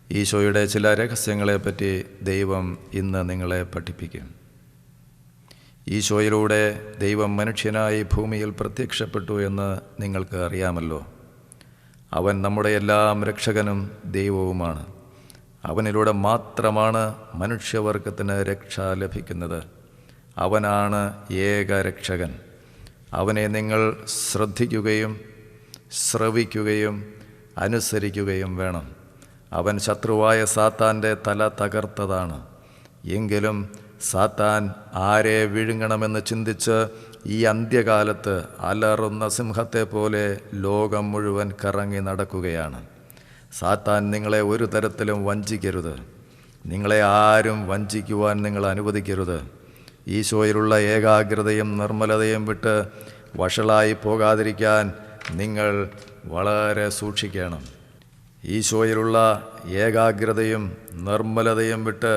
ഈശോയുടെ ചില രഹസ്യങ്ങളെപ്പറ്റി ദൈവം ഇന്ന് നിങ്ങളെ പഠിപ്പിക്കും. ഈശോയിലൂടെ ദൈവം മനുഷ്യനായി ഭൂമിയിൽ പ്രത്യക്ഷപ്പെട്ടു എന്ന് നിങ്ങൾക്ക് അറിയാമല്ലോ. അവൻ നമ്മുടെ എല്ലാം രക്ഷകനും ദൈവവുമാണ്. അവനിലൂടെ മാത്രമാണ് മനുഷ്യവർഗത്തിന് രക്ഷ ലഭിക്കുന്നത്. അവനാണ് ഏക രക്ഷകൻ. അവനെ നിങ്ങൾ ശ്രദ്ധിക്കുകയും ശ്രവിക്കുകയും അനുസരിക്കുകയും വേണം. അവൻ ശത്രുവായ സാത്താൻ്റെ തല തകർത്തതാണ്. എങ്കിലും സാത്താൻ ആരെ വിഴുങ്ങണമെന്ന് ചിന്തിച്ച് ഈ അന്ത്യകാലത്ത് അലറുന്ന സിംഹത്തെ പോലെ ലോകം മുഴുവൻ കറങ്ങി നടക്കുകയാണ്. സാത്താൻ നിങ്ങളെ ഒരു തരത്തിലും വഞ്ചിക്കരുത്. നിങ്ങളെ ആരും വഞ്ചിക്കുവാൻ നിങ്ങൾ അനുവദിക്കരുത്. ഈശോയിലുള്ള ഏകാഗ്രതയും നിർമ്മലതയും വിട്ട് വഷളായി പോകാതിരിക്കാൻ നിങ്ങൾ വളരെ സൂക്ഷിക്കണം. ഈശോയിലുള്ള ഏകാഗ്രതയും നിർമ്മലതയും വിട്ട്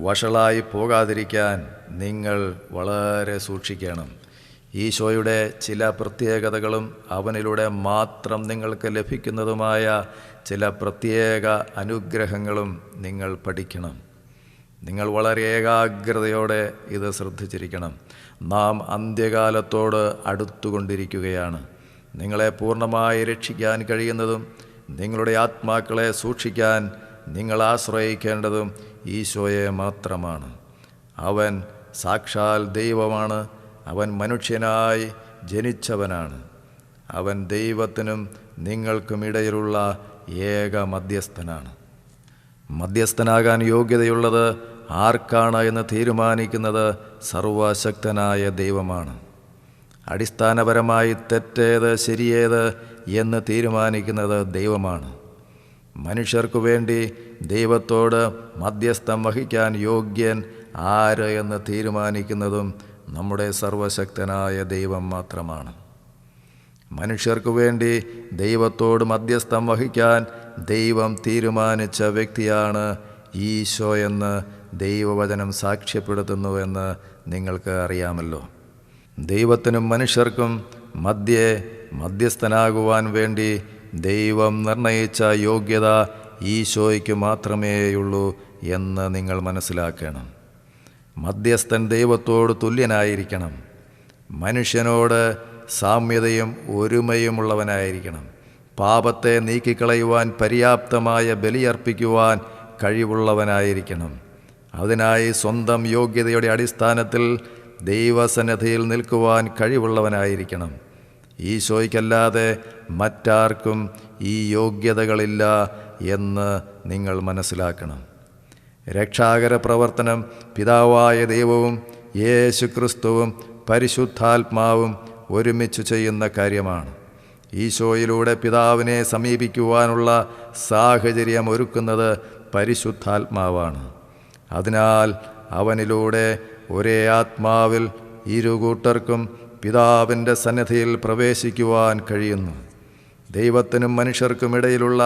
വഷളായി പോകാതിരിക്കാൻ നിങ്ങൾ വളരെ സൂക്ഷിക്കണം. ഈശോയുടെ ചില പ്രത്യേകതകളും അവനിലൂടെ മാത്രം നിങ്ങൾക്ക് ലഭിക്കുന്നതുമായ ചില പ്രത്യേക അനുഗ്രഹങ്ങളും നിങ്ങൾ പഠിക്കണം. നിങ്ങൾ വളരെ ഏകാഗ്രതയോടെ ഇത് ശ്രദ്ധിച്ചിരിക്കണം. നാം അന്ത്യകാലത്തോട് അടുത്തുകൊണ്ടിരിക്കുകയാണ്. നിങ്ങളെ പൂർണ്ണമായി രക്ഷിക്കാൻ കഴിയുന്നതും നിങ്ങളുടെ ആത്മാക്കളെ സൂക്ഷിക്കാൻ നിങ്ങൾ ആശ്രയിക്കേണ്ടതും ഈശോയെ മാത്രമാണ്. അവൻ സാക്ഷാൽ ദൈവമാണ്. അവൻ മനുഷ്യനായി ജനിച്ചവനാണ്. അവൻ ദൈവത്തിനും നിങ്ങൾക്കുമിടയിലുള്ള ഏക മധ്യസ്ഥനാണ്. മധ്യസ്ഥനാകാൻ യോഗ്യതയുള്ളത് ആർക്കാണ് എന്ന് തീരുമാനിക്കുന്നത് സർവശക്തനായ ദൈവമാണ്. അടിസ്ഥാനപരമായി തെറ്റേത് ശരിയേത് എന്ന് തീരുമാനിക്കുന്നത് ദൈവമാണ്. മനുഷ്യർക്കു വേണ്ടി ദൈവത്തോട് മധ്യസ്ഥം വഹിക്കാൻ യോഗ്യൻ ആര് എന്ന് തീരുമാനിക്കുന്നതും നമ്മുടെ സർവശക്തനായ ദൈവം മാത്രമാണ്. മനുഷ്യർക്കു വേണ്ടി ദൈവത്തോട് മധ്യസ്ഥം വഹിക്കാൻ ദൈവം തീരുമാനിച്ച വ്യക്തിയാണ് ഈശോ എന്ന് ദൈവവചനം സാക്ഷ്യപ്പെടുത്തുന്നുവെന്ന് നിങ്ങൾക്ക് അറിയാമല്ലോ. ദൈവത്തിനും മനുഷ്യർക്കും മധ്യസ്ഥനാകുവാൻ വേണ്ടി ദൈവം നിർണയിച്ച യോഗ്യത ഈശോയ്ക്ക് മാത്രമേയുള്ളൂ എന്ന് നിങ്ങൾ മനസ്സിലാക്കണം. മധ്യസ്ഥൻ ദൈവത്തോട് തുല്യനായിരിക്കണം. മനുഷ്യനോട് സാമ്യതയും ഒരുമയുമുള്ളവനായിരിക്കണം. പാപത്തെ നീക്കിക്കളയുവാൻ പര്യാപ്തമായ ബലിയർപ്പിക്കുവാൻ കഴിവുള്ളവനായിരിക്കണം. അതിനായി സ്വന്തം യോഗ്യതയുടെ അടിസ്ഥാനത്തിൽ ദൈവസന്നിധിയിൽ നിൽക്കുവാൻ കഴിവുള്ളവനായിരിക്കണം. ഈശോയ്ക്കല്ലാതെ മറ്റാർക്കും ഈ യോഗ്യതകളില്ല എന്ന് നിങ്ങൾ മനസ്സിലാക്കണം. രക്ഷാകര പ്രവർത്തനം പിതാവായ ദൈവവും യേശുക്രിസ്തുവും പരിശുദ്ധാത്മാവും ഒരുമിച്ച് ചെയ്യുന്ന കാര്യമാണ്. ഈശോയിലൂടെ പിതാവിനെ സമീപിക്കുവാനുള്ള സാഹചര്യം ഒരുക്കുന്നത് പരിശുദ്ധാത്മാവാണ്. അതിനാൽ അവനിലൂടെ ഒരേ ആത്മാവിൽ ഇരുകൂട്ടർക്കും പിതാവിൻ്റെ സന്നിധിയിൽ പ്രവേശിക്കുവാൻ കഴിയുന്നു. ദൈവത്തിനും മനുഷ്യർക്കുമിടയിലുള്ള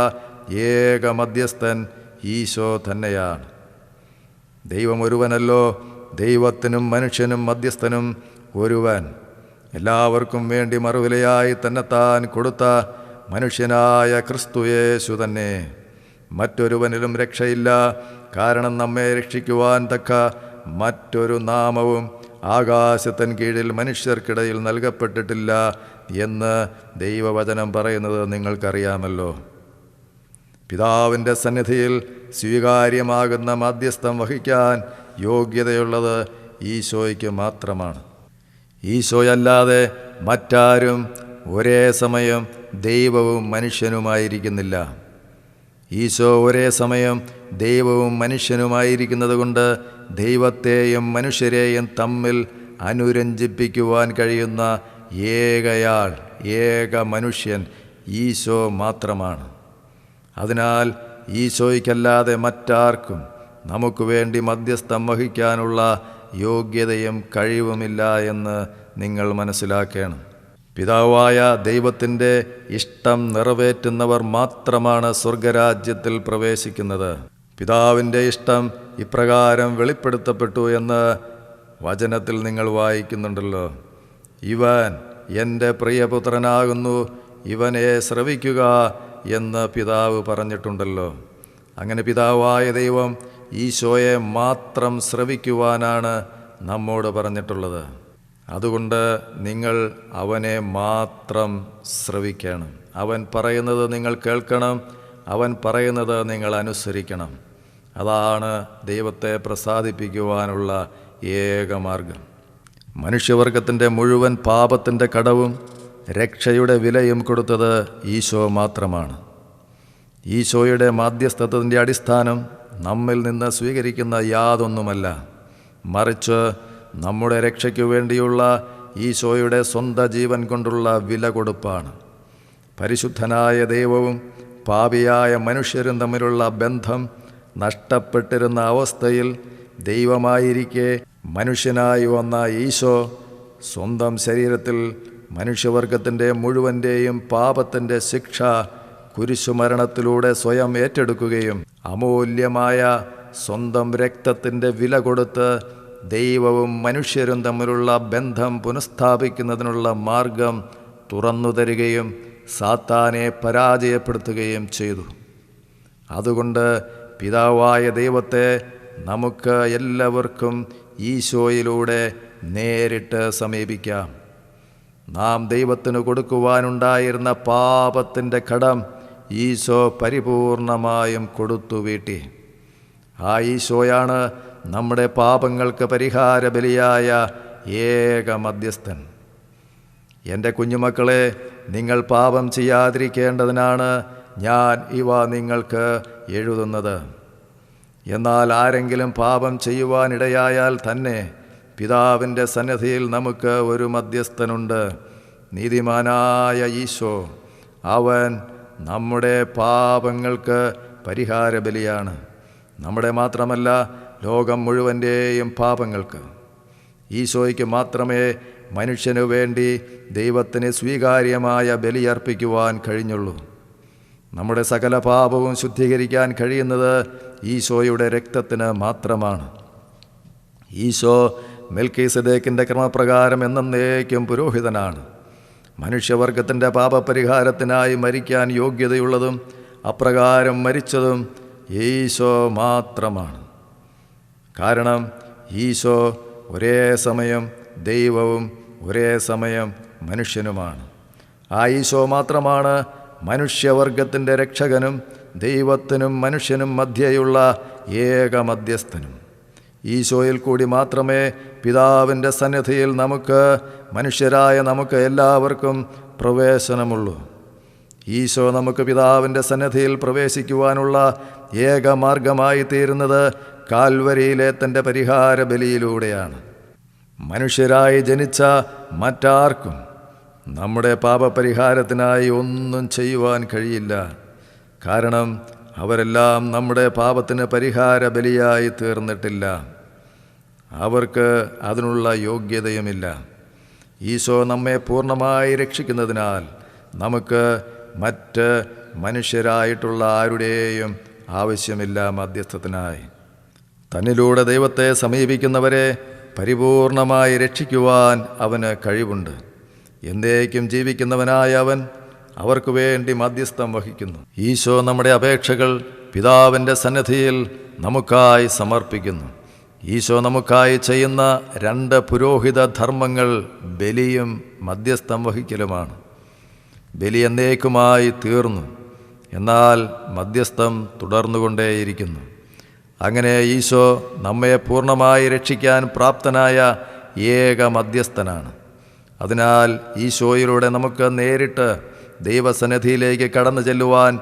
ഏക മധ്യസ്ഥൻ ഈശോ തന്നെയാണ്. ദൈവം ഒരുവനല്ലോ. ദൈവത്തിനും മനുഷ്യനും മധ്യസ്ഥനും ഒരുവൻ. എല്ലാവർക്കും വേണ്ടി മറുവിലയായി തന്നെത്താൻ കൊടുത്ത മനുഷ്യനായ ക്രിസ്തു യേശു തന്നെ. മറ്റൊരുവനിലും രക്ഷയില്ല. കാരണം നമ്മെ രക്ഷിക്കുവാൻ തക്ക മറ്റൊരു നാമവും ആകാശത്തിൻ കീഴിൽ മനുഷ്യർക്കിടയിൽ നൽകപ്പെട്ടിട്ടില്ല എന്ന് ദൈവവചനം പറയുന്നത് നിങ്ങൾക്കറിയാമല്ലോ. പിതാവിൻ്റെ സന്നിധിയിൽ സ്വീകാര്യമാകുന്ന മധ്യസ്ഥം വഹിക്കാൻ യോഗ്യതയുള്ളത് ഈശോയ്ക്ക് മാത്രമാണ്. ഈശോയല്ലാതെ മറ്റാരും ഒരേ സമയം ദൈവവും മനുഷ്യനുമായിരിക്കുന്നില്ല. ഈശോ ഒരേ സമയം ദൈവവും മനുഷ്യനുമായിരിക്കുന്നത് കൊണ്ട് ദൈവത്തെയും മനുഷ്യരെയും തമ്മിൽ അനുരഞ്ജിപ്പിക്കുവാൻ കഴിയുന്ന ഏകയാൾ, ഏക മനുഷ്യൻ ഈശോ മാത്രമാണ്. അതിനാൽ ഈശോയ്ക്കല്ലാതെ മറ്റാർക്കും നമുക്ക് വേണ്ടി മധ്യസ്ഥം വഹിക്കാനുള്ള യോഗ്യതയും കഴിവുമില്ല എന്ന് നിങ്ങൾ മനസ്സിലാക്കണം. പിതാവായ ദൈവത്തിൻ്റെ ഇഷ്ടം നിറവേറ്റുന്നവർ മാത്രമാണ് സ്വർഗരാജ്യത്തിൽ പ്രവേശിക്കുന്നത്. പിതാവിൻ്റെ ഇഷ്ടം ഇപ്രകാരം വെളിപ്പെടുത്തപ്പെട്ടു എന്ന് വചനത്തിൽ നിങ്ങൾ വായിക്കുന്നുണ്ടല്ലോ. ഇവൻ എൻ്റെ പ്രിയപുത്രനാകുന്നു, ഇവനെ ശ്രവിക്കുക എന്ന് പിതാവ് പറഞ്ഞിട്ടുണ്ടല്ലോ. അങ്ങനെ പിതാവായ ദൈവം ഈശോയെ മാത്രം ശ്രവിക്കുവാനാണ് നമ്മോട് പറഞ്ഞിട്ടുള്ളത്. അതുകൊണ്ട് നിങ്ങൾ അവനെ മാത്രം ശ്രവിക്കണം. അവൻ പറയുന്നത് നിങ്ങൾ കേൾക്കണം, അവൻ പറയുന്നത് നിങ്ങൾ അനുസരിക്കണം. അതാണ് ദൈവത്തെ പ്രസാദിപ്പിക്കുവാനുള്ള ഏക മാർഗം. മനുഷ്യവർഗത്തിൻ്റെ മുഴുവൻ പാപത്തിൻ്റെ കടവും രക്ഷയുടെ വിലയും കൊടുത്തത് ഈശോ മാത്രമാണ്. ഈശോയുടെ മാധ്യസ്ഥത്തിൻ്റെ അടിസ്ഥാനം നമ്മിൽ നിന്ന് സ്വീകരിക്കുന്ന യാതൊന്നുമല്ല, മറിച്ച് നമ്മുടെ രക്ഷയ്ക്കു വേണ്ടിയുള്ള ഈശോയുടെ സ്വന്തം ജീവൻ കൊണ്ടുള്ള വില കൊടുപ്പാണ്. പരിശുദ്ധനായ ദൈവവും പാപിയായ മനുഷ്യരും തമ്മിലുള്ള ബന്ധം നഷ്ടപ്പെട്ടിരുന്ന അവസ്ഥയിൽ ദൈവമായിരിക്കെ മനുഷ്യനായി വന്ന ഈശോ സ്വന്തം ശരീരത്തിൽ മനുഷ്യവർഗത്തിൻ്റെ മുഴുവൻ്റെയും പാപത്തിൻ്റെ ശിക്ഷ കുരിശുമരണത്തിലൂടെ സ്വയം ഏറ്റെടുക്കുകയും അമൂല്യമായ സ്വന്തം രക്തത്തിൻ്റെ വില കൊടുത്ത് ദൈവവും മനുഷ്യരും തമ്മിലുള്ള ബന്ധം പുനഃസ്ഥാപിക്കുന്നതിനുള്ള മാർഗം തുറന്നു തരികയും സാത്താനെ പരാജയപ്പെടുത്തുകയും ചെയ്തു. അതുകൊണ്ട് പിതാവായ ദൈവത്തെ നമുക്ക് എല്ലാവർക്കും ഈശോയിലൂടെ നേരിട്ട് സമീപിക്കാം. നാം ദൈവത്തിന് കൊടുക്കുവാനുണ്ടായിരുന്ന പാപത്തിൻ്റെ കടം ഈശോ പരിപൂർണമായും കൊടുത്തു വീട്ടി. ആ ഈശോയാണ് നമ്മുടെ പാപങ്ങൾക്ക് പരിഹാര ബലിയായ ഏക മധ്യസ്ഥൻ. എൻ്റെ കുഞ്ഞുമക്കളെ, നിങ്ങൾ പാപം ചെയ്യാതിരിക്കേണ്ടതിനാണ് ഞാൻ ഇവ നിങ്ങൾക്ക് എഴുതുന്നത്. എന്നാൽ ആരെങ്കിലും പാപം ചെയ്യുവാനിടയായാൽ തന്നെ പിതാവിൻ്റെ സന്നിധിയിൽ നമുക്ക് ഒരു മധ്യസ്ഥനുണ്ട്, നീതിമാനായ ഈശോ. അവൻ നമ്മുടെ പാപങ്ങൾക്ക് പരിഹാര ബലിയാണ്. നമ്മുടെ മാത്രമല്ല, ലോകം മുഴുവൻ്റെയും പാപങ്ങൾക്ക്. ഈശോയ്ക്ക് മാത്രമേ മനുഷ്യനു വേണ്ടി ദൈവത്തിന് സ്വീകാര്യമായ ബലിയർപ്പിക്കുവാൻ കഴിഞ്ഞുള്ളൂ. നമ്മുടെ സകല പാപവും ശുദ്ധീകരിക്കാൻ കഴിയുന്നത് ഈശോയുടെ രക്തത്തിന് മാത്രമാണ്. ഈശോ മെൽക്കീസദേക്കിൻ്റെ ക്രമപ്രകാരം എന്നേക്കും പുരോഹിതനാണ്. മനുഷ്യവർഗത്തിൻ്റെ പാപപരിഹാരത്തിനായി മരിക്കാൻ യോഗ്യതയുള്ളതും അപ്രകാരം മരിച്ചതും ഈശോ മാത്രമാണ്. കാരണം ഈശോ ഒരേ സമയം ദൈവവും ഒരേ സമയം മനുഷ്യനുമാണ്. ആ ഈശോ മാത്രമാണ് മനുഷ്യവർഗത്തിൻ്റെ രക്ഷകനും ദൈവത്തിനും മനുഷ്യനും മധ്യേയുള്ള ഏക മധ്യസ്ഥനും. ഈശോയിൽ കൂടി മാത്രമേ പിതാവിൻ്റെ സന്നിധിയിൽ മനുഷ്യരായ നമുക്ക് എല്ലാവർക്കും പ്രവേശനമുള്ളൂ. ഈശോ നമുക്ക് പിതാവിൻ്റെ സന്നിധിയിൽ പ്രവേശിക്കുവാനുള്ള ഏക മാർഗമായി തീരുന്നത് കാൽവരിയിലെ തൻ്റെ പരിഹാര ബലിയിലൂടെയാണ്. മനുഷ്യരായി ജനിച്ച മറ്റാർക്കും നമ്മുടെ പാപപരിഹാരത്തിനായി ഒന്നും ചെയ്യുവാൻ കഴിയില്ല. കാരണം അവരെല്ലാം നമ്മുടെ പാപത്തിന് പരിഹാര ബലിയായി തീർന്നിട്ടില്ല. അവർക്ക് അതിനുള്ള യോഗ്യതയുമില്ല. ഈശോ നമ്മെ പൂർണ്ണമായി രക്ഷിക്കുന്നതിനാൽ നമുക്ക് മറ്റ് മനുഷ്യരായിട്ടുള്ള ആരുടെയും ആവശ്യമില്ല മധ്യസ്ഥത്തിനായി. തന്നിലൂടെ ദൈവത്തെ സമീപിക്കുന്നവരെ പരിപൂർണമായി രക്ഷിക്കുവാൻ അവന് കഴിവുണ്ട്. എന്നേക്കും ജീവിക്കുന്നവനായ അവൻ അവർക്ക് വേണ്ടി മധ്യസ്ഥം വഹിക്കുന്നു. ഈശോ നമ്മുടെ അപേക്ഷകൾ പിതാവിൻ്റെ സന്നിധിയിൽ നമുക്കായി സമർപ്പിക്കുന്നു. ഈശോ നമുക്കായി ചെയ്യുന്ന 2 പുരോഹിത ധർമ്മങ്ങൾ ബലിയും മധ്യസ്ഥം വഹിക്കലുമാണ്. ബലി എന്നേക്കുമായി തീർന്നു, എന്നാൽ മധ്യസ്ഥം തുടർന്നുകൊണ്ടേയിരിക്കുന്നു. അങ്ങനെ ഈശോ നമ്മെ പൂർണ്ണമായി രക്ഷിക്കാൻ പ്രാപ്തനായ ഏക മധ്യസ്ഥനാണ്. അതിനാൽ ഈശോയിലൂടെ നമുക്ക് നേരിട്ട് ദൈവസന്നിധിയിലേക്ക് കടന്നു ചെല്ലുവാൻ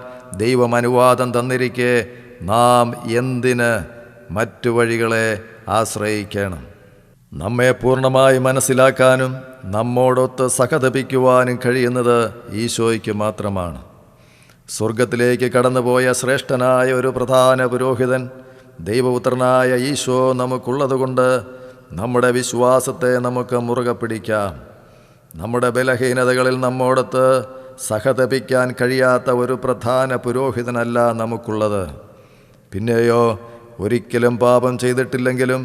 ദൈവം അനുവാദം തന്നിരിക്കെ നാം എന്തിന് മറ്റു വഴികളെ ആശ്രയിക്കണം? നമ്മെ പൂർണ്ണമായി മനസ്സിലാക്കാനും നമ്മോടൊത്ത് സഹതപിക്കുവാനും കഴിയുന്നത് ഈശോയ്ക്ക് മാത്രമാണ്. സ്വർഗത്തിലേക്ക് കടന്നുപോയ ശ്രേഷ്ഠനായ ഒരു പ്രധാന പുരോഹിതൻ ദൈവപുത്രനായ ഈശോ നമുക്കുള്ളതുകൊണ്ട് നമ്മുടെ വിശ്വാസത്തെ നമുക്ക് മുറുകെ പിടിക്കാം. നമ്മുടെ ബലഹീനതകളിൽ നമ്മോടൊത്ത് സഹതപിക്കാൻ കഴിയാത്ത ഒരു പ്രധാന പുരോഹിതനല്ല നമുക്കുള്ളത്. പിന്നെയോ ഒരിക്കലും പാപം ചെയ്തിട്ടില്ലെങ്കിലും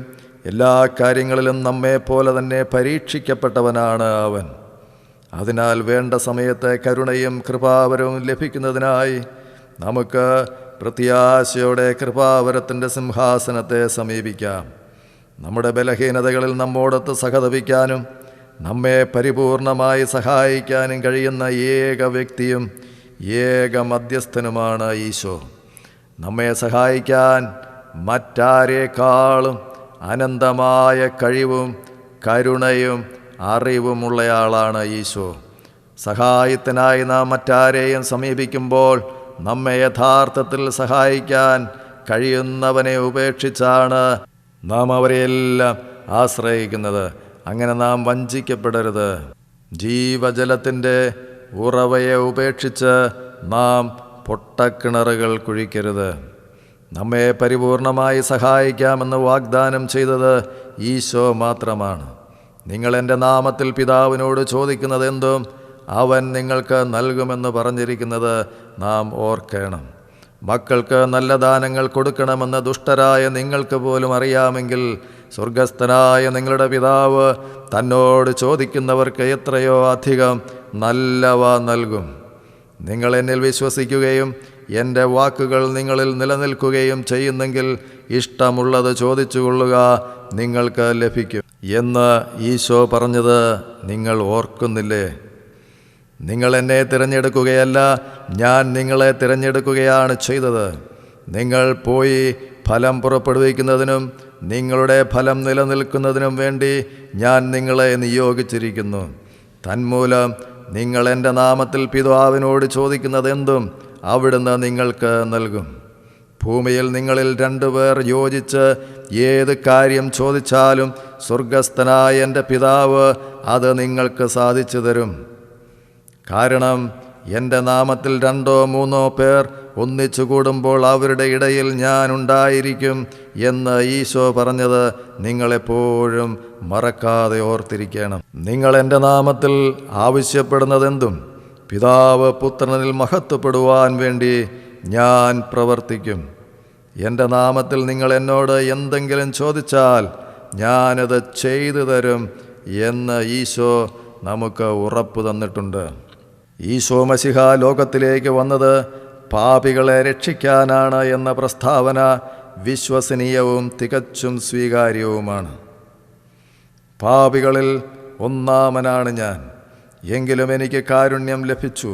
എല്ലാ കാര്യങ്ങളിലും നമ്മെപ്പോലെ തന്നെ പരീക്ഷിക്കപ്പെട്ടവനാണ് അവൻ. അതിനാൽ വേണ്ട സമയത്ത് കരുണയും കൃപാവരവും ലഭിക്കുന്നതിനായി നമുക്ക് പ്രത്യാശയോടെ കൃപാവരത്തിൻ്റെ സിംഹാസനത്തെ സമീപിക്കാം. നമ്മുടെ ബലഹീനതകളിൽ നമ്മോടൊത്ത് സഹതപിക്കാനും നമ്മെ പരിപൂർണമായി സഹായിക്കാനും കഴിയുന്ന ഏക വ്യക്തിയും ഏക മധ്യസ്ഥനുമാണ് ഈശോ. നമ്മെ സഹായിക്കാൻ മറ്റാരേക്കാളും അനന്തമായ കഴിവും കരുണയും അറിവുമുള്ളയാളാണ് ഈശോ. സഹായത്തിനായി നാം മറ്റാരെയും സമീപിക്കുമ്പോൾ നമ്മെ യഥാർത്ഥത്തിൽ സഹായിക്കാൻ കഴിയുന്നവനെ ഉപേക്ഷിച്ചാണ് നാം അവരെയെല്ലാം ആശ്രയിക്കുന്നത്. അങ്ങനെ നാം വഞ്ചിക്കപ്പെടരുത്. ജീവജലത്തിൻ്റെ ഉറവയെ ഉപേക്ഷിച്ച് നാം പൊട്ടക്കിണറുകൾ കുഴിക്കരുത്. നമ്മെ പരിപൂർണമായി സഹായിക്കാമെന്ന് വാഗ്ദാനം ചെയ്തത് ഈശോ മാത്രമാണ്. നിങ്ങൾ എൻ്റെ നാമത്തിൽ പിതാവിനോട് ചോദിക്കുന്നതെന്തും അവൻ നിങ്ങൾക്ക് നൽകുമെന്ന് പറഞ്ഞിരിക്കുന്നത് നാം ഓർക്കണം. മക്കൾക്ക് നല്ല ദാനങ്ങൾ കൊടുക്കണമെന്ന് ദുഷ്ടരായ നിങ്ങൾക്ക് പോലും അറിയാമെങ്കിൽ സ്വർഗസ്ഥനായ നിങ്ങളുടെ പിതാവ് തന്നോട് ചോദിക്കുന്നവർക്ക് എത്രയോ അധികം നല്ലവ നൽകും. നിങ്ങൾ എന്നിൽ വിശ്വസിക്കുകയും എൻ്റെ വാക്കുകൾ നിങ്ങളിൽ നിലനിൽക്കുകയും ചെയ്യുന്നെങ്കിൽ ഇഷ്ടമുള്ളത് ചോദിച്ചുകൊള്ളുക, നിങ്ങൾക്ക് ലഭിക്കും എന്ന് ഈശോ പറഞ്ഞത് നിങ്ങൾ ഓർക്കുന്നില്ലേ? നിങ്ങൾ എന്നെ തിരഞ്ഞെടുക്കുകയല്ല, ഞാൻ നിങ്ങളെ തിരഞ്ഞെടുക്കുകയാണ് ചെയ്തത്. നിങ്ങൾ പോയി ഫലം പുറപ്പെടുവിക്കുന്നതിനും നിങ്ങളുടെ ഫലം നിലനിൽക്കുന്നതിനും വേണ്ടി ഞാൻ നിങ്ങളെ നിയോഗിച്ചിരിക്കുന്നു. തന്മൂലം നിങ്ങൾ എൻ്റെ നാമത്തിൽ പിതാവിനോട് ചോദിക്കുന്നതെന്തും അവിടുന്ന് നിങ്ങൾക്ക് നൽകും. ഭൂമിയിൽ നിങ്ങളിൽ 2 പേർ യോജിച്ച് ഏത് കാര്യം ചോദിച്ചാലും സ്വർഗസ്ഥനായ എൻ്റെ പിതാവ് അത് നിങ്ങൾക്ക് സാധിച്ചു തരും. കാരണം എൻ്റെ നാമത്തിൽ 2 or 3 പേർ ഒന്നിച്ചു കൂടുമ്പോൾ അവരുടെ ഇടയിൽ ഞാൻ ഉണ്ടായിരിക്കും എന്ന് ഈശോ പറഞ്ഞത് നിങ്ങളെപ്പോഴും മറക്കാതെ ഓർത്തിരിക്കണം. നിങ്ങൾ എൻ്റെ നാമത്തിൽ ആവശ്യപ്പെടുന്നതെന്തും പിതാവ് പുത്രനിൽ മഹത്വപ്പെടുവാൻ വേണ്ടി ഞാൻ പ്രവർത്തിക്കും. എൻ്റെ നാമത്തിൽ നിങ്ങൾ എന്നോട് എന്തെങ്കിലും ചോദിച്ചാൽ ഞാനത് ചെയ്തു തരും എന്ന് ഈശോ നമുക്ക് ഉറപ്പ് തന്നിട്ടുണ്ട്. ഈശോ മശിഹ ലോകത്തിലേക്ക് വന്നത് പാപികളെ രക്ഷിക്കാനാണ് എന്ന പ്രസ്താവന വിശ്വസനീയവും തികച്ചും സ്വീകാര്യവുമാണ്. പാപികളിൽ ഒന്നാമനാണ് ഞാൻ, എങ്കിലും എനിക്ക് കാരുണ്യം ലഭിച്ചു.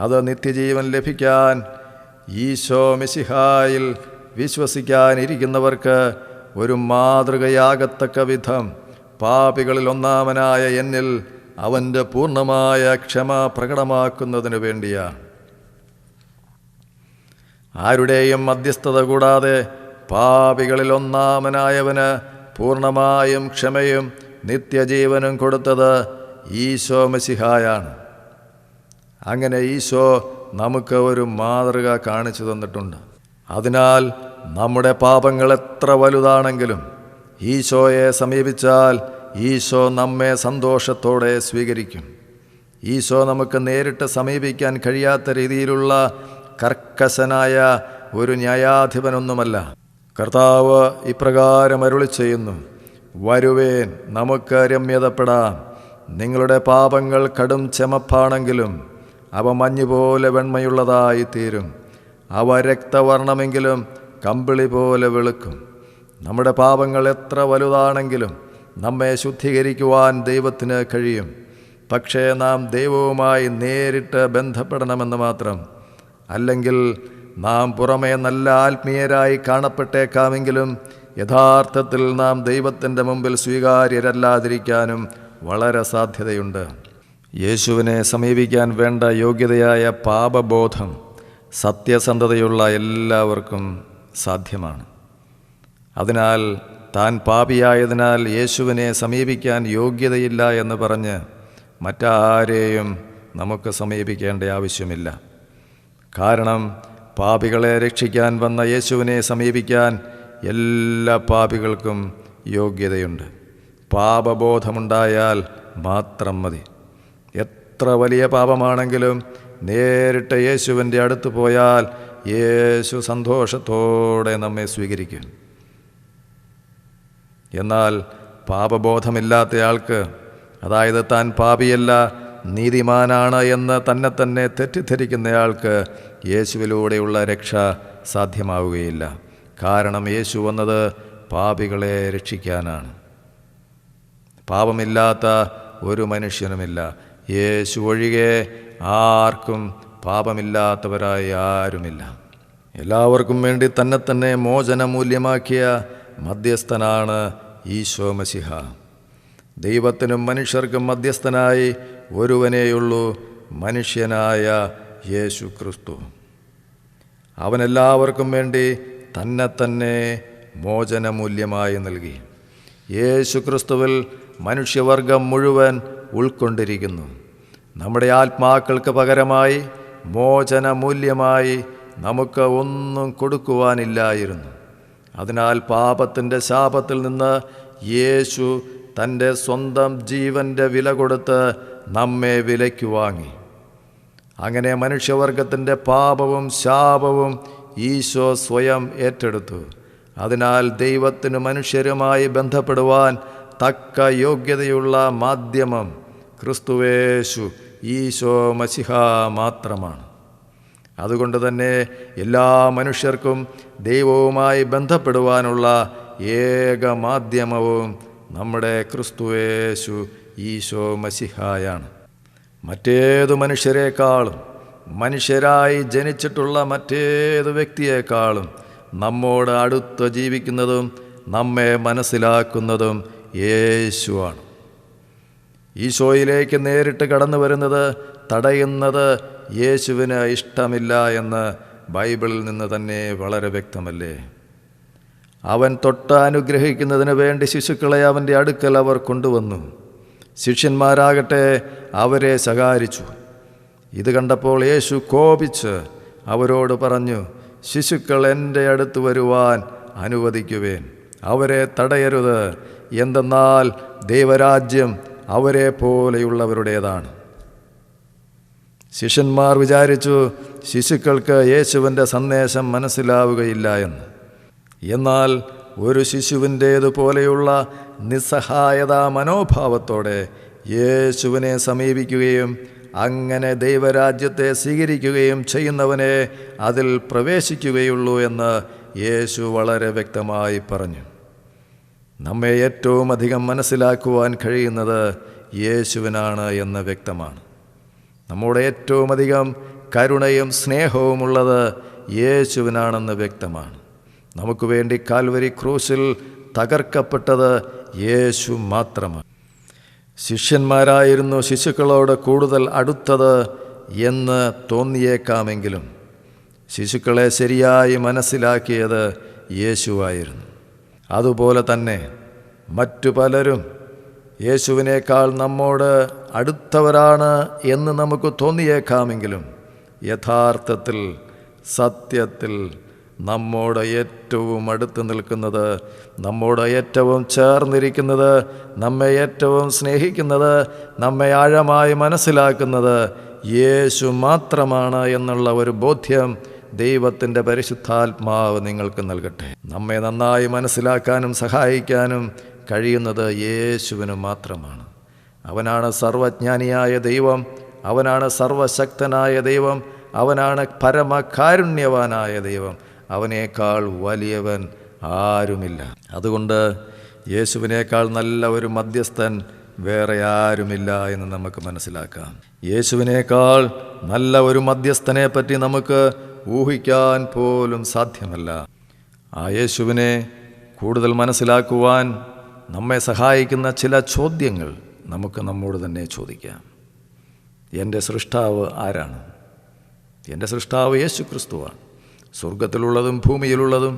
അത് നിത്യജീവൻ ലഭിക്കാൻ ഈശോ മിശിഹായിൽ വിശ്വസിക്കാനിരിക്കുന്നവർക്ക് ഒരു മാതൃകയാകത്തക്ക വിധം പാപികളിൽ ഒന്നാമനായ എന്നിൽ അവൻ്റെ പൂർണ്ണമായ ക്ഷമ പ്രകടമാക്കുന്നതിനു വേണ്ടിയാണ്. ആരുടെയും മധ്യസ്ഥത കൂടാതെ പാപികളിൽ ഒന്നാമനായവന് പൂർണ്ണമായും ക്ഷമയും നിത്യജീവനും കൊടുത്തത് ഈശോ മശിഹായാണ്. അങ്ങനെ ഈശോ നമുക്ക് ഒരു മാതൃക കാണിച്ചു തന്നിട്ടുണ്ട്. അതിനാൽ നമ്മുടെ പാപങ്ങൾ എത്ര വലുതാണെങ്കിലും ഈശോയെ സമീപിച്ചാൽ ഈശോ നമ്മെ സന്തോഷത്തോടെ സ്വീകരിക്കും. ഈശോ നമുക്ക് നേരിട്ട് സമീപിക്കാൻ കഴിയാത്ത രീതിയിലുള്ള കർക്കശനായ ഒരു ന്യായാധിപനൊന്നുമല്ല. കർത്താവ് ഇപ്രകാരം അരുളി ചെയ്യുന്നു: വരുവേൻ, നമുക്ക് രമ്യതപ്പെടാം. നിങ്ങളുടെ പാപങ്ങൾ കടും ചെമപ്പാണെങ്കിലും അവ മഞ്ഞുപോലെ വെണ്മയുള്ളതായിത്തീരും. അവ രക്തവർണ്ണമെങ്കിലും കമ്പിളി പോലെ വെളുക്കും. നമ്മുടെ പാപങ്ങൾ എത്ര വലുതാണെങ്കിലും നമ്മെ ശുദ്ധീകരിക്കുവാൻ ദൈവത്തിന് കഴിയും. പക്ഷേ നാം ദൈവവുമായി നേരിട്ട് ബന്ധപ്പെടണമെന്ന് മാത്രം. അല്ലെങ്കിൽ നാം പുറമേ നല്ല ആത്മീയരായി കാണപ്പെട്ടേക്കാമെങ്കിലും യഥാർത്ഥത്തിൽ നാം ദൈവത്തിൻ്റെ മുമ്പിൽ സ്വീകാര്യരല്ലാതിരിക്കാനും വളരെ സാധ്യതയുണ്ട്. യേശുവിനെ സമീപിക്കാൻ വേണ്ട യോഗ്യതയായ പാപബോധം സത്യസന്ധതയുള്ള എല്ലാവർക്കും സാധ്യമാണ്. അതിനാൽ താൻ പാപിയായതിനാൽ യേശുവിനെ സമീപിക്കാൻ യോഗ്യതയില്ല എന്ന് പറഞ്ഞ് മറ്റാരെയും നമുക്ക് സമീപിക്കേണ്ട ആവശ്യമില്ല. കാരണം പാപികളെ രക്ഷിക്കാൻ വന്ന യേശുവിനെ സമീപിക്കാൻ എല്ലാ പാപികൾക്കും യോഗ്യതയുണ്ട്. പാപബോധമുണ്ടായാൽ മാത്രം മതി. എത്ര വലിയ പാപമാണെങ്കിലും നേരിട്ട് യേശുവിൻ്റെ അടുത്ത് പോയാൽ യേശു സന്തോഷത്തോടെ നമ്മെ സ്വീകരിക്കും. എന്നാൽ പാപബോധമില്ലാത്തയാൾക്ക്, അതായത് താൻ പാപിയല്ല നീതിമാനാണ് എന്ന് തന്നെ തെറ്റിദ്ധരിക്കുന്നയാൾക്ക് യേശുവിലൂടെയുള്ള രക്ഷ സാധ്യമാവുകയില്ല. കാരണം യേശു വന്നത് പാപികളെ രക്ഷിക്കാനാണ്. പാപമില്ലാത്ത ഒരു മനുഷ്യനുമില്ല. യേശു ഒഴികെ ആർക്കും പാപമില്ലാത്തവരായി ആരുമില്ല. എല്ലാവർക്കും വേണ്ടി തന്നെ മോചനമൂല്യമാക്കിയ മധ്യസ്ഥനാണ് ഈശോ മശിഹ. ദൈവത്തിനും മനുഷ്യർക്കും മധ്യസ്ഥനായി ഒരുവനേയുള്ളൂ, മനുഷ്യനായ യേശു ക്രിസ്തു. അവനെല്ലാവർക്കും വേണ്ടി തന്നെ മോചനമൂല്യമായി നൽകി. യേശു ക്രിസ്തുവിൽ മനുഷ്യവർഗം മുഴുവൻ ഉൾക്കൊണ്ടിരിക്കുന്നു. നമ്മുടെ ആത്മാക്കൾക്ക് പകരമായി മോചനമൂല്യമായി നമുക്ക് ഒന്നും കൊടുക്കുവാനില്ലായിരുന്നു. അതിനാൽ പാപത്തിൻ്റെ ശാപത്തിൽ നിന്ന് യേശു തൻ്റെ സ്വന്തം ജീവൻ്റെ വില കൊടുത്ത് നമ്മെ വിലയ്ക്ക് വാങ്ങി. അങ്ങനെ മനുഷ്യവർഗത്തിൻ്റെ പാപവും ശാപവും ഈശോ സ്വയം ഏറ്റെടുത്തു. അതിനാൽ ദൈവത്തിന് മനുഷ്യരുമായി ബന്ധപ്പെടുവാൻ തക്ക യോഗ്യതയുള്ള മാധ്യമം ക്രിസ്തുവേശു ഈശോ മശിഹ മാത്രമാണ്. അതുകൊണ്ട് തന്നെ എല്ലാ മനുഷ്യർക്കും ദൈവവുമായി ബന്ധപ്പെടുവാനുള്ള ഏക മാധ്യമവും നമ്മുടെ ക്രിസ്തുവേശു ഈശോ മശിഹായാണ്. മറ്റേതു മനുഷ്യരെക്കാളും, മനുഷ്യരായി ജനിച്ചിട്ടുള്ള മറ്റേതു വ്യക്തിയെക്കാളും നമ്മോട് അടുത്ത് ജീവിക്കുന്നതും നമ്മെ മനസ്സിലാക്കുന്നതും യേശുവാണ്. ഈശോയിലേക്ക് നേരിട്ട് കടന്നു വരുന്നത് തടയുന്നത് യേശുവിന് ഇഷ്ടമില്ല എന്ന് ബൈബിളിൽ നിന്ന് തന്നെ വളരെ വ്യക്തമല്ലേ. അവൻ തൊട്ട് അനുഗ്രഹിക്കുന്നതിന് വേണ്ടി ശിശുക്കളെ അവൻ്റെ അടുക്കൽ അവർ കൊണ്ടുവന്നു. ശിഷ്യന്മാരാകട്ടെ അവരെ ശകാരിച്ചു. ഇത് കണ്ടപ്പോൾ യേശു കോപിച്ച് അവരോട് പറഞ്ഞു, ശിശുക്കൾ എൻ്റെ അടുത്ത് വരുവാൻ അനുവദിക്കുവേൻ, അവരെ തടയരുത്. എന്തെന്നാൽ ദൈവരാജ്യം അവരെ പോലെയുള്ളവരുടേതാണ്. ശിഷ്യന്മാർ വിചാരിച്ചു ശിശുക്കൾക്ക് യേശുവിൻ്റെ സന്ദേശം മനസ്സിലാവുകയില്ല എന്ന്. എന്നാൽ ഒരു ശിശുവിൻ്റേതുപോലെയുള്ള നിസ്സഹായതാ മനോഭാവത്തോടെ യേശുവിനെ സമീപിക്കുകയും അങ്ങനെ ദൈവരാജ്യത്തെ സ്വീകരിക്കുകയും ചെയ്യുന്നവനെ അതിൽ പ്രവേശിക്കുകയുള്ളൂ എന്ന് യേശു വളരെ വ്യക്തമായി പറഞ്ഞു. നമ്മെ ഏറ്റവും അധികം മനസ്സിലാക്കുവാൻ കഴിയുന്നത് യേശുവിനാണ് എന്ന് വ്യക്തമാണ്. നമ്മുടെ ഏറ്റവും അധികം കരുണയും സ്നേഹവുമുള്ളത് യേശുവിനാണെന്ന് വ്യക്തമാണ്. നമുക്ക് വേണ്ടി കാൽവരി ക്രൂശിൽ തകർക്കപ്പെട്ടത് യേശു മാത്രമാണ്. ശിഷ്യന്മാരായിരുന്നു ശിശുക്കളോട് കൂടുതൽ അടുത്തത് എന്ന് തോന്നിയേക്കാമെങ്കിലും ശിശുക്കളെ ശരിയായി മനസ്സിലാക്കിയത് യേശുവായിരുന്നു. അതുപോലെ തന്നെ മറ്റു പലരും യേശുവിനേക്കാൾ നമ്മോട് അടുത്തവരാണ് എന്ന് നമുക്ക് തോന്നിയേക്കാമെങ്കിലും യഥാർത്ഥത്തിൽ സത്യത്തിൽ നമ്മോട് ഏറ്റവും അടുത്ത് നിൽക്കുന്നത്, നമ്മോട് ഏറ്റവും ചേർന്നിരിക്കുന്നത്, നമ്മെ ഏറ്റവും സ്നേഹിക്കുന്നത്, നമ്മെ ആഴമായി മനസ്സിലാക്കുന്നത് യേശു മാത്രമാണ് എന്നുള്ള ഒരു ബോധ്യം ദൈവത്തിൻ്റെ പരിശുദ്ധാത്മാവ് നിങ്ങൾക്ക് നൽകട്ടെ. നമ്മെ നന്നായി മനസ്സിലാക്കാനും സഹായിക്കാനും കഴിയുന്നത് യേശുവിന് മാത്രമാണ്. അവനാണ് സർവജ്ഞാനിയായ ദൈവം, അവനാണ് സർവശക്തനായ ദൈവം, അവനാണ് പരമകാരുണ്യവാനായ ദൈവം. അവനേക്കാൾ വലിയവൻ ആരുമില്ല. അതുകൊണ്ട് യേശുവിനേക്കാൾ നല്ല ഒരു മധ്യസ്ഥൻ വേറെ ആരുമില്ല എന്ന് നമുക്ക് മനസ്സിലാക്കാം. യേശുവിനേക്കാൾ നല്ല ഒരു മധ്യസ്ഥനെ പറ്റി നമുക്ക് ഊഹിക്കാൻ പോലും സാധ്യമല്ല. ആ യേശുവിനെ കൂടുതൽ മനസ്സിലാക്കുവാൻ നമ്മെ സഹായിക്കുന്ന ചില ചോദ്യങ്ങൾ നമുക്ക് നമ്മോട് തന്നെ ചോദിക്കാം. എൻ്റെ സൃഷ്ടാവ് ആരാണ്? എൻ്റെ സൃഷ്ടാവ് യേശു ക്രിസ്തുവാണ്. സ്വർഗത്തിലുള്ളതും ഭൂമിയിലുള്ളതും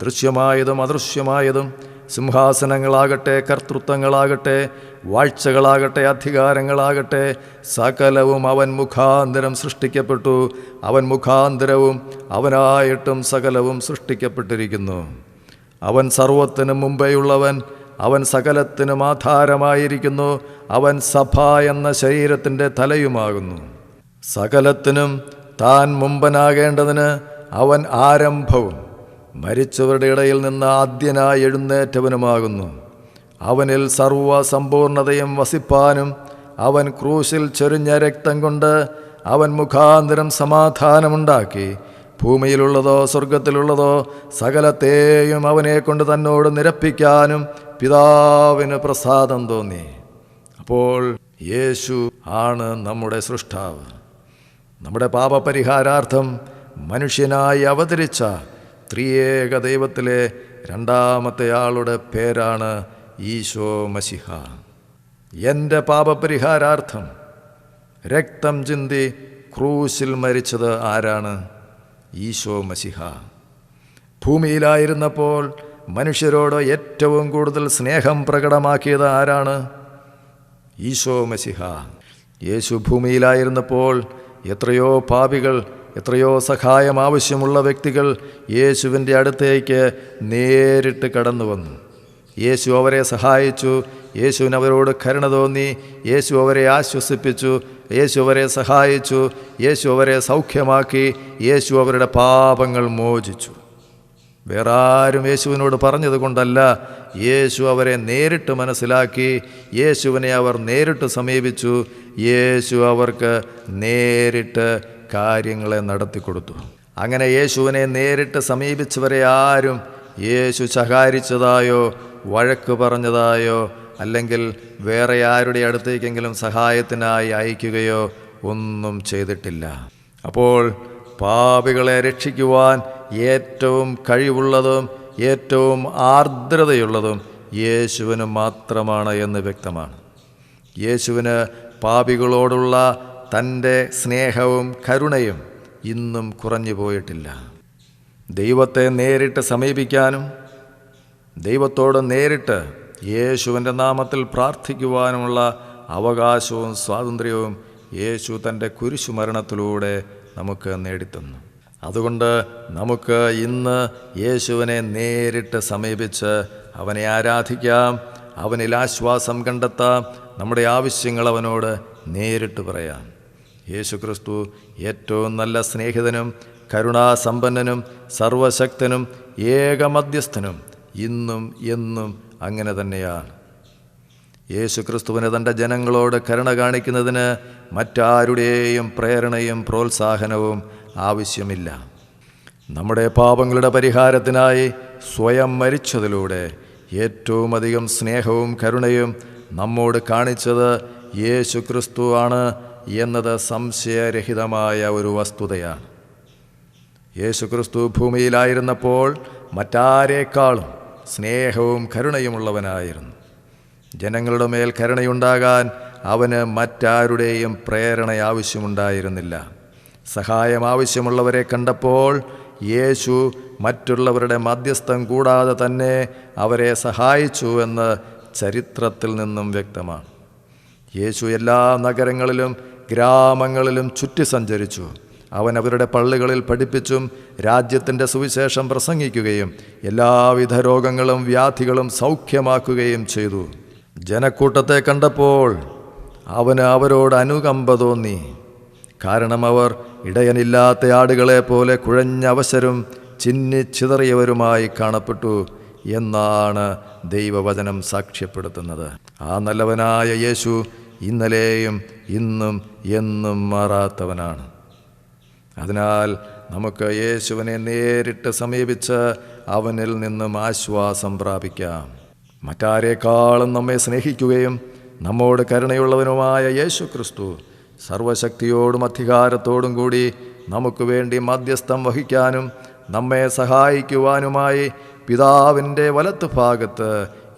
ദൃശ്യമായതും അദൃശ്യമായതും സിംഹാസനങ്ങളാകട്ടെ, കർത്തൃത്വങ്ങളാകട്ടെ, വാഴ്ചകളാകട്ടെ, അധികാരങ്ങളാകട്ടെ, സകലവും അവൻ മുഖാന്തരം സൃഷ്ടിക്കപ്പെട്ടു. അവൻ മുഖാന്തരവും അവനായിട്ടും സകലവും സൃഷ്ടിക്കപ്പെട്ടിരിക്കുന്നു. അവൻ സർവത്തിനും മുമ്പേയുള്ളവൻ, അവൻ സകലത്തിനും ആധാരമായിരിക്കുന്നു. അവൻ സഭ എന്ന ശരീരത്തിൻ്റെ തലയുമാകുന്നു. സകലത്തിനും താൻ മുമ്പനാകേണ്ടതിന് അവൻ ആരംഭവും മരിച്ചവരുടെ ഇടയിൽ നിന്ന് ആദ്യനായി എഴുന്നേറ്റവനുമാകുന്നു. അവനിൽ സർവസമ്പൂർണതയും വസിപ്പാനും അവൻ ക്രൂശിൽ ചൊരിഞ്ഞ രക്തം കൊണ്ട് അവൻ മുഖാന്തരം സമാധാനമുണ്ടാക്കി ഭൂമിയിലുള്ളതോ സ്വർഗത്തിലുള്ളതോ സകലത്തെയും അവനെ കൊണ്ട് തന്നോട് നിരപ്പിക്കാനും പിതാവിന് പ്രസാദം തോന്നി. അപ്പോൾ യേശു ആണ് നമ്മുടെ സൃഷ്ടാവ്. നമ്മുടെ പാപപരിഹാരാർത്ഥം മനുഷ്യനായി അവതരിച്ച ത്രിയേക ദൈവത്തിലെ രണ്ടാമത്തെ ആളുടെ പേരാണ് ഈശോ മശിഹ. എൻ്റെ പാപപരിഹാരാർത്ഥം രക്തം ചിന്തി ക്രൂശിൽ മരിച്ചത് ആരാണ്? ഈശോ മശിഹ. ഭൂമിയിലായിരുന്നപ്പോൾ മനുഷ്യരോട് ഏറ്റവും കൂടുതൽ സ്നേഹം പ്രകടമാക്കിയത് ആരാണ്? ഈശോ മശിഹ. യേശു ഭൂമിയിലായിരുന്നപ്പോൾ എത്രയോ പാപികൾ, എത്രയോ സഹായം ആവശ്യമുള്ള വ്യക്തികൾ യേശുവിൻ്റെ അടുത്തേക്ക് നേരിട്ട് കടന്നു വന്നു. യേശു അവരെ സഹായിച്ചു. യേശുവിന് അവരോട് കരുണ തോന്നി. യേശു അവരെ ആശ്വസിപ്പിച്ചു. യേശു അവരെ സഹായിച്ചു. യേശു അവരെ സൗഖ്യമാക്കി. യേശു അവരുടെ പാപങ്ങൾ മോചിച്ചു. വേറെ ആരും യേശുവിനോട് പറഞ്ഞതുകൊണ്ടല്ല, യേശു അവരെ നേരിട്ട് മനസ്സിലാക്കി. യേശുവിനെ അവർ നേരിട്ട് സമീപിച്ചു. യേശു അവർക്ക് നേരിട്ട് കാര്യങ്ങളെ നടത്തിക്കൊടുത്തു. അങ്ങനെ യേശുവിനെ നേരിട്ട് സമീപിച്ചവരെ ആരും യേശു ശകാരിച്ചതായോ വഴക്ക് പറഞ്ഞതായോ അല്ലെങ്കിൽ വേറെ ആരുടെ അടുത്തേക്കെങ്കിലും സഹായത്തിനായി അയക്കുകയോ ഒന്നും ചെയ്തിട്ടില്ല. അപ്പോൾ പാപികളെ രക്ഷിക്കുവാൻ ഏറ്റവും കഴിവുള്ളതും ഏറ്റവും ആർദ്രതയുള്ളതും യേശുവിന് മാത്രമാണ് എന്ന് വ്യക്തമാണ്. യേശുവിന് പാപികളോടുള്ള തൻ്റെ സ്നേഹവും കരുണയും ഇന്നും കുറഞ്ഞു പോയിട്ടില്ല. ദൈവത്തെ നേരിട്ട് സമീപിക്കാനും ദൈവത്തോട് നേരിട്ട് യേശുവിൻ്റെ നാമത്തിൽ പ്രാർത്ഥിക്കുവാനുമുള്ള അവകാശവും സ്വാതന്ത്ര്യവും യേശു തൻ്റെ കുരിശുമരണത്തിലൂടെ നമുക്ക് നേടിത്തന്നു. അതുകൊണ്ട് നമുക്ക് ഇന്ന് യേശുവിനെ നേരിട്ട് സമീപിച്ച് അവനെ ആരാധിക്കാം, അവനിൽ ആശ്വാസം കണ്ടെത്താം, നമ്മുടെ ആവശ്യങ്ങൾ അവനോട് നേരിട്ട് പറയാം. യേശു ക്രിസ്തു ഏറ്റവും നല്ല സ്നേഹിതനും കരുണാസമ്പന്നനും സർവശക്തനും ഏകമധ്യസ്ഥനും ഇന്നും എന്നും അങ്ങനെ തന്നെയാണ്. യേശു ക്രിസ്തുവിന് തൻ്റെ ജനങ്ങളോട് കരുണ കാണിക്കുന്നതിന് മറ്റാരുടെയും പ്രേരണയും പ്രോത്സാഹനവും ആവശ്യമില്ല. നമ്മുടെ പാപങ്ങളുടെ പരിഹാരത്തിനായി സ്വയം മരിച്ചതിലൂടെ ഏറ്റവും അധികം സ്നേഹവും കരുണയും നമ്മോട് കാണിച്ചത് യേശു ക്രിസ്തു ആണ് എന്നത് സംശയരഹിതമായ ഒരു വസ്തുതയാണ്. യേശു ക്രിസ്തു ഭൂമിയിലായിരുന്നപ്പോൾ മറ്റാരേക്കാളും സ്നേഹവും കരുണയുമുള്ളവനായിരുന്നു. ജനങ്ങളുടെ മേൽ കരുണയുണ്ടാകാൻ അവന് മറ്റാരുടെയും പ്രേരണ ആവശ്യമുണ്ടായിരുന്നില്ല. സഹായം ആവശ്യമുള്ളവരെ കണ്ടപ്പോൾ യേശു മറ്റുള്ളവരുടെ മധ്യസ്ഥം കൂടാതെ തന്നെ അവരെ സഹായിച്ചു എന്ന് ചരിത്രത്തിൽ നിന്നും വ്യക്തമാണ്. യേശു എല്ലാ നഗരങ്ങളിലും ഗ്രാമങ്ങളിലും ചുറ്റി സഞ്ചരിച്ചു. അവൻ അവരുടെ പള്ളികളിൽ പഠിപ്പിച്ചും രാജ്യത്തിൻ്റെ സുവിശേഷം പ്രസംഗിക്കുകയും എല്ലാവിധ രോഗങ്ങളും വ്യാധികളും സൗഖ്യമാക്കുകയും ചെയ്തു. ജനക്കൂട്ടത്തെ കണ്ടപ്പോൾ അവന് അവരോട് അനുകമ്പ തോന്നി. കാരണം അവർ ഇടയനില്ലാത്ത ആടുകളെ പോലെ കുഴഞ്ഞവശരും ചിന്നിച്ചിതറിയവരുമായി കാണപ്പെട്ടു എന്നാണ് ദൈവവചനം സാക്ഷ്യപ്പെടുത്തുന്നത്. ആ നല്ലവനായ യേശു ഇന്നലെയും ഇന്നും എന്നും മാറാത്തവനാണ്. അതിനാൽ നമുക്ക് യേശുവിനെ നേരിട്ട് സമീപിച്ച് അവനിൽ നിന്നും ആശ്വാസം പ്രാപിക്കാം. മറ്റാരേക്കാളും നമ്മെ സ്നേഹിക്കുകയും നമ്മോട് കരുണയുള്ളവനുമായ യേശു ക്രിസ്തു സർവശക്തിയോടും അധികാരത്തോടും കൂടി നമുക്ക് വേണ്ടി മധ്യസ്ഥം വഹിക്കാനും നമ്മെ സഹായിക്കുവാനുമായി പിതാവിൻ്റെ വലത്തുഭാഗത്ത്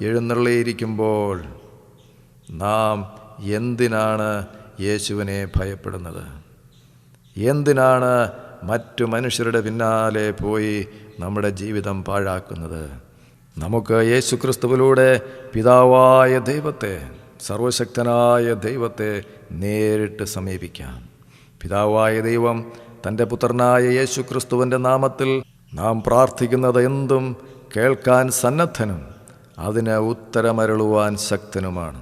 എഴുന്നള്ളിയിരിക്കുമ്പോൾ നാം എന്തിനാണ് യേശുവിനെ ഭയപ്പെടുന്നത്? എന്തിനാണ് മറ്റു മനുഷ്യരുടെ പിന്നാലെ പോയി നമ്മുടെ ജീവിതം പാഴാക്കുന്നത്? നമുക്ക് യേശു ക്രിസ്തുവിലൂടെ പിതാവായ ദൈവത്തെ, സർവശക്തനായ ദൈവത്തെ നേരിട്ട് സമീപിക്കാം. പിതാവായ ദൈവം തൻ്റെ പുത്രനായ യേശു ക്രിസ്തുവിൻ്റെ നാമത്തിൽ നാം പ്രാർത്ഥിക്കുന്നത് എന്തും കേൾക്കാൻ സന്നദ്ധനും അതിന് ഉത്തരമരുളുവാൻ ശക്തനുമാണ്.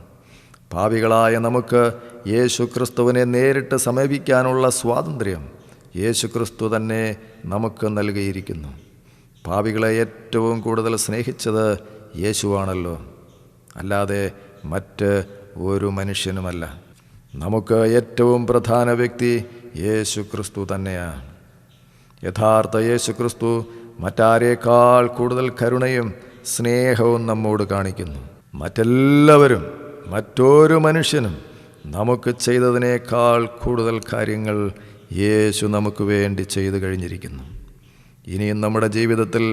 പാപികളായ നമുക്ക് യേശു ക്രിസ്തുവിനെ നേരിട്ട് സമീപിക്കാനുള്ള സ്വാതന്ത്ര്യം യേശു ക്രിസ്തു തന്നെ നമുക്ക് നൽകിയിരിക്കുന്നു. പാപികളെ ഏറ്റവും കൂടുതൽ സ്നേഹിച്ചത് യേശുവാണല്ലോ, അല്ലാതെ മറ്റ് ഒരു മനുഷ്യനുമല്ല. നമുക്ക് ഏറ്റവും പ്രധാന വ്യക്തി യേശു ക്രിസ്തു തന്നെയാണ്. യഥാർത്ഥ യേശുക്രിസ്തു മറ്റാരേക്കാൾ കൂടുതൽ കരുണയും സ്നേഹവും നമ്മോട് കാണിക്കുന്നു. മറ്റെല്ലാവരും, മറ്റൊരു മനുഷ്യനും നമുക്ക് ചെയ്തതിനേക്കാൾ കൂടുതൽ കാര്യങ്ങൾ യേശു നമുക്ക് വേണ്ടി ചെയ്തു കഴിഞ്ഞിരിക്കുന്നു. ഇനിയും നമ്മുടെ ജീവിതത്തിൽ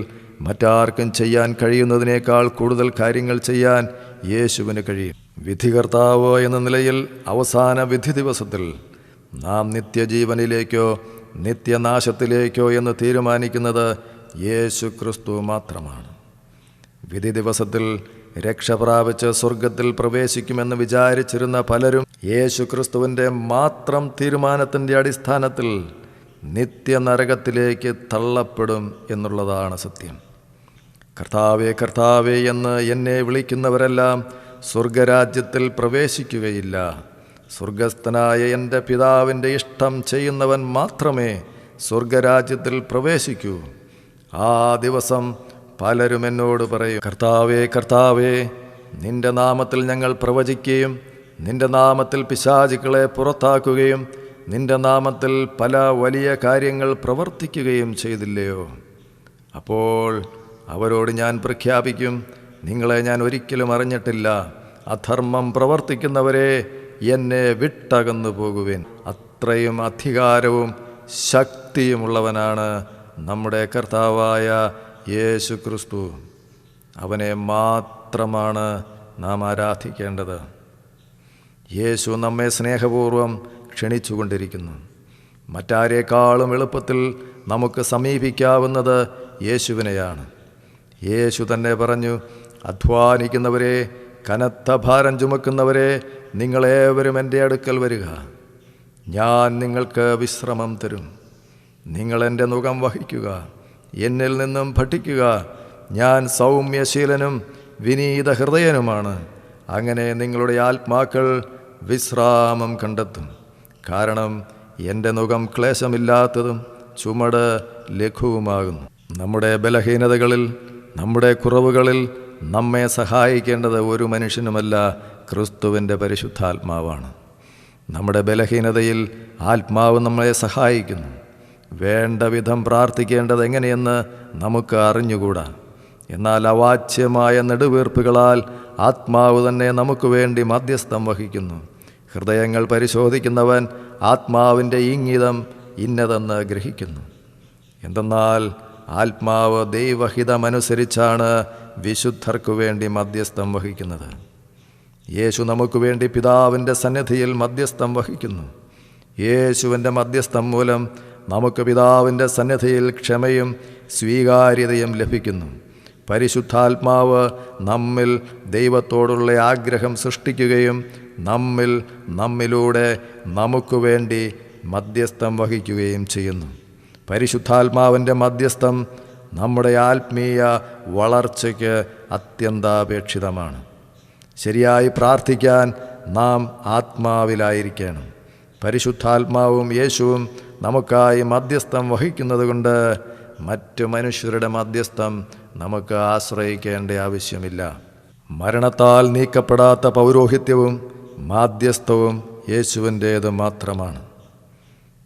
മറ്റാർക്കും ചെയ്യാൻ കഴിയുന്നതിനേക്കാൾ കൂടുതൽ കാര്യങ്ങൾ ചെയ്യാൻ യേശുവിന് കഴിയും. വിധികർത്താവ് എന്ന നിലയിൽ അവസാന വിധി ദിവസത്തിൽ നാം നിത്യജീവനിലേക്കോ നിത്യനാശത്തിലേക്കോ എന്ന് തീരുമാനിക്കുന്നത് യേശു ക്രിസ്തു മാത്രമാണ്. വിധി ദിവസത്തിൽ രക്ഷ പ്രാപിച്ച് സ്വർഗത്തിൽ പ്രവേശിക്കുമെന്ന് വിചാരിച്ചിരുന്ന പലരും യേശു ക്രിസ്തുവിൻ്റെ മാത്രം തീരുമാനത്തിൻ്റെ അടിസ്ഥാനത്തിൽ നിത്യനരകത്തിലേക്ക് തള്ളപ്പെടും എന്നുള്ളതാണ് സത്യം. കർത്താവേ, കർത്താവേ എന്ന് എന്നെ വിളിക്കുന്നവരെല്ലാം സ്വർഗരാജ്യത്തിൽ പ്രവേശിക്കുകയില്ല. സ്വർഗസ്ഥനായ എൻ്റെ പിതാവിൻ്റെ ഇഷ്ടം ചെയ്യുന്നവൻ മാത്രമേ സ്വർഗരാജ്യത്തിൽ പ്രവേശിക്കൂ. ആ ദിവസം പലരും എന്നോട് പറയും, കർത്താവേ, കർത്താവേ, നിൻ്റെ നാമത്തിൽ ഞങ്ങൾ പ്രവചിക്കുകയും നിൻ്റെ നാമത്തിൽ പിശാചുക്കളെ പുറത്താക്കുകയും നിൻ്റെ നാമത്തിൽ പല വലിയ കാര്യങ്ങൾ പ്രവർത്തിക്കുകയും ചെയ്തില്ലയോ? അപ്പോൾ അവരോട് ഞാൻ പ്രഖ്യാപിക്കും, നിങ്ങളെ ഞാൻ ഒരിക്കലും അറിഞ്ഞിട്ടില്ല. അധർമ്മം പ്രവർത്തിക്കുന്നവരെ എന്നെ വിട്ടകന്നു പോകുവിൻ. അത്രയും അധികാരവും ശക്തിയുമുള്ളവനാണ് നമ്മുടെ കർത്താവായ യേശു ക്രിസ്തു. അവനെ മാത്രമാണ് നാം ആരാധിക്കേണ്ടത്. യേശു നമ്മെ സ്നേഹപൂർവ്വം ക്ഷണിച്ചുകൊണ്ടിരിക്കുന്നു. മറ്റാരേക്കാളും എളുപ്പത്തിൽ നമുക്ക് സമീപിക്കാവുന്നത് യേശുവിനെയാണ്. യേശു തന്നെ പറഞ്ഞു, അധ്വാനിക്കുന്നവരെ, കനത്ത ഭാരം ചുമക്കുന്നവരെ, നിങ്ങളേവരും എൻ്റെ അടുക്കൽ വരിക, ഞാൻ നിങ്ങൾക്ക് വിശ്രമം തരും. നിങ്ങൾ എൻ്റെ നുകം വഹിക്കുക, എന്നിൽ നിന്നും പഠിക്കുക, ഞാൻ സൗമ്യശീലനും വിനീത ഹൃദയനുമാണ്. അങ്ങനെ നിങ്ങളുടെ ആത്മാക്കൾ വിശ്രാമം കണ്ടെത്തും. കാരണം എൻ്റെ നുകം ക്ലേശമില്ലാത്തതും ചുമട് ലഘുവുമാകുന്നു. നമ്മുടെ ബലഹീനതകളിൽ, നമ്മുടെ കുറവുകളിൽ നമ്മെ സഹായിക്കേണ്ടത് ഒരു മനുഷ്യനുമല്ല, ക്രിസ്തുവിൻ്റെ പരിശുദ്ധാത്മാവാണ്. നമ്മുടെ ബലഹീനതയിൽ ആത്മാവ് നമ്മളെ സഹായിക്കുന്നു. വേണ്ട വിധം പ്രാർത്ഥിക്കേണ്ടത് എങ്ങനെയെന്ന് നമുക്ക് അറിഞ്ഞുകൂടാ. എന്നാൽ അവാച്യമായ നെടുവീർപ്പുകളാൽ ആത്മാവ് തന്നെ നമുക്ക് വേണ്ടി മധ്യസ്ഥം വഹിക്കുന്നു. ഹൃദയങ്ങൾ പരിശോധിക്കുന്നവൻ ആത്മാവിൻ്റെ ഇംഗിതം ഇന്നതെന്ന് ഗ്രഹിക്കുന്നു. എന്തെന്നാൽ ആത്മാവ് ദൈവഹിതമനുസരിച്ചാണ് വിശുദ്ധർക്കു വേണ്ടി മധ്യസ്ഥം വഹിക്കുന്നത്. യേശു നമുക്ക് വേണ്ടി പിതാവിൻ്റെ സന്നിധിയിൽ മധ്യസ്ഥം വഹിക്കുന്നു. യേശുവിൻ്റെ മധ്യസ്ഥം മൂലം നമുക്ക് പിതാവിൻ്റെ സന്നിധിയിൽ ക്ഷമയും സ്വീകാര്യതയും ലഭിക്കുന്നു. പരിശുദ്ധാത്മാവ് നമ്മിൽ ദൈവത്തോടുള്ള ആഗ്രഹം സൃഷ്ടിക്കുകയും നമ്മിലൂടെ നമുക്ക് വേണ്ടി മധ്യസ്ഥം വഹിക്കുകയും ചെയ്യുന്നു. പരിശുദ്ധാത്മാവിൻ്റെ മധ്യസ്ഥം നമ്മുടെ ആത്മീയ വളർച്ചയ്ക്ക് അത്യന്താപേക്ഷിതമാണ്. ശരിയായി പ്രാർത്ഥിക്കാൻ നാം ആത്മാവിലായിരിക്കണം. പരിശുദ്ധാത്മാവും യേശുവും നമുക്കായി മധ്യസ്ഥം വഹിക്കുന്നത് കൊണ്ട് മറ്റു മനുഷ്യരുടെ മധ്യസ്ഥം നമുക്ക് ആശ്രയിക്കേണ്ട ആവശ്യമില്ല. മരണത്താൽ നീക്കപ്പെടാത്ത പൗരോഹിത്യവും മാധ്യസ്ഥവും യേശുവിൻ്റേത് മാത്രമാണ്.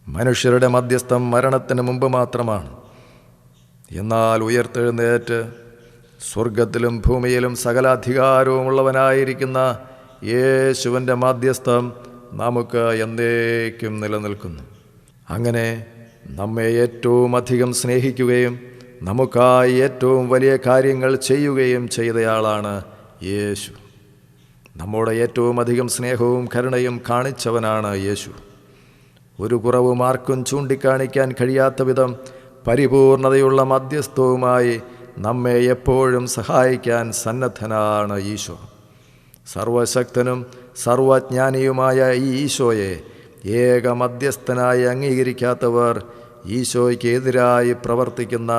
മനുഷ്യരുടെ മധ്യസ്ഥം മരണത്തിന് മുമ്പ് മാത്രമാണ്. എന്നാൽ ഉയർത്തെഴുന്നേറ്റ് സ്വർഗത്തിലും ഭൂമിയിലും സകല അധികാരവും ഉള്ളവനായിരിക്കുന്ന യേശുവിൻ്റെ മാധ്യസ്ഥം നമുക്ക് എന്നേക്കും നിലനിൽക്കുന്നു. അങ്ങനെ നമ്മെ ഏറ്റവും അധികം സ്നേഹിക്കുകയും നമുക്കായി ഏറ്റവും വലിയ കാര്യങ്ങൾ ചെയ്യുകയും ചെയ്തയാളാണ് യേശു. നമ്മുടെ ഏറ്റവും അധികം സ്നേഹവും കരുണയും കാണിച്ചവനാണ് യേശു. ഒരു കുറവും ആർക്കും ചൂണ്ടിക്കാണിക്കാൻ കഴിയാത്ത വിധം പരിപൂർണതയുള്ള മധ്യസ്ഥവുമായി നമ്മെ എപ്പോഴും സഹായിക്കാൻ സന്നദ്ധനാണ് ഈശോ. സർവശക്തനും സർവജ്ഞാനിയുമായ ഈ ഈശോയെ ഏക മധ്യസ്ഥനായി അംഗീകരിക്കാത്തവർ ഈശോയ്ക്ക് എതിരായി പ്രവർത്തിക്കുന്ന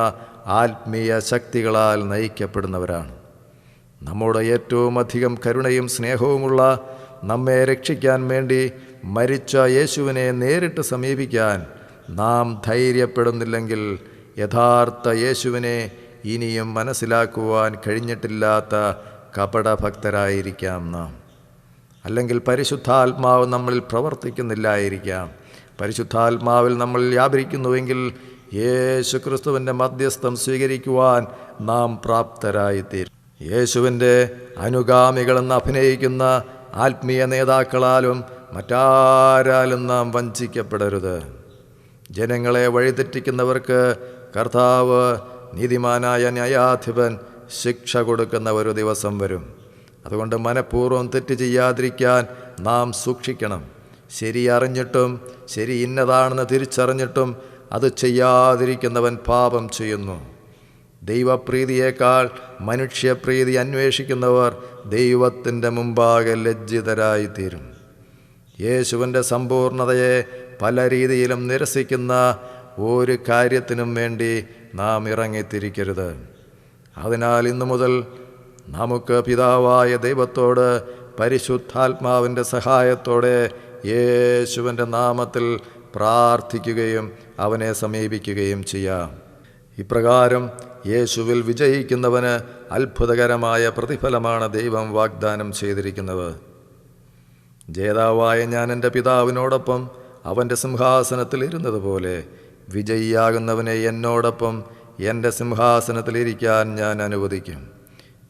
ആത്മീയ ശക്തികളാൽ നയിക്കപ്പെടുന്നവരാണ്. നമ്മുടെ ഏറ്റവും അധികം കരുണയും സ്നേഹവുമുള്ള നമ്മെ രക്ഷിക്കാൻ വേണ്ടി മരിച്ച യേശുവിനെ നേരിട്ട് സമീപിക്കാൻ നാം ധൈര്യപ്പെടുന്നില്ലെങ്കിൽ യഥാർത്ഥ യേശുവിനെ ഇനിയും മനസ്സിലാക്കുവാൻ കഴിഞ്ഞിട്ടില്ലാത്ത കപടഭക്തരായിരിക്കാം നാം. അല്ലെങ്കിൽ പരിശുദ്ധാത്മാവ് നമ്മളിൽ പ്രവർത്തിക്കുന്നില്ലായിരിക്കാം. പരിശുദ്ധാത്മാവിൽ നമ്മൾ വ്യാപരിക്കുന്നുവെങ്കിൽ യേശു ക്രിസ്തുവിൻ്റെ മധ്യസ്ഥം സ്വീകരിക്കുവാൻ നാം പ്രാപ്തരായിത്തീരും. യേശുവിൻ്റെ അനുഗാമികളെന്ന് അഭിനയിക്കുന്ന ആത്മീയ നേതാക്കളാലും മറ്റാരാലും നാം വഞ്ചിക്കപ്പെടരുത്. ജനങ്ങളെ വഴിതെറ്റിക്കുന്നവർക്ക് കർത്താവ് നീതിമാനായ ന്യായാധിപൻ ശിക്ഷ കൊടുക്കുന്ന ഒരു ദിവസം വരും. അതുകൊണ്ട് മനഃപൂർവ്വം തെറ്റ് ചെയ്യാതിരിക്കാൻ നാം സൂക്ഷിക്കണം. ശരി അറിഞ്ഞിട്ടും ശരി ഇന്നതാണെന്ന് തിരിച്ചറിഞ്ഞിട്ടും അത് ചെയ്യാതിരിക്കുന്നവൻ പാപം ചെയ്യുന്നു. ദൈവപ്രീതിയേക്കാൾ മനുഷ്യപ്രീതി അന്വേഷിക്കുന്നവർ ദൈവത്തിൻ്റെ മുമ്പാകെ ലജ്ജിതരായിത്തീരും. യേശുവിൻ്റെ സമ്പൂർണതയെ പല രീതിയിലും നിരസിക്കുന്ന ഒരു കാര്യത്തിനും വേണ്ടി നാം ഇറങ്ങിത്തിരിക്കരുത്. അതിനാൽ ഇന്നു മുതൽ നമുക്ക് പിതാവായ ദൈവത്തോട് പരിശുദ്ധാത്മാവിൻ്റെ സഹായത്തോടെ യേശുവിൻ്റെ നാമത്തിൽ പ്രാർത്ഥിക്കുകയും അവനെ സമീപിക്കുകയും ചെയ്യാം. ഇപ്രകാരം യേശുവിൽ വിജയിക്കുന്നവന് അത്ഭുതകരമായ പ്രതിഫലമാണ് ദൈവം വാഗ്ദാനം ചെയ്തിരിക്കുന്നത്. ജേതാവായ ഞാൻ എൻ്റെ പിതാവിനോടൊപ്പം അവൻ്റെ സിംഹാസനത്തിൽ ഇരുന്നതുപോലെ വിജയിയാകുന്നവനെ എന്നോടൊപ്പം എൻ്റെ സിംഹാസനത്തിലിരിക്കാൻ ഞാൻ അനുവദിക്കും.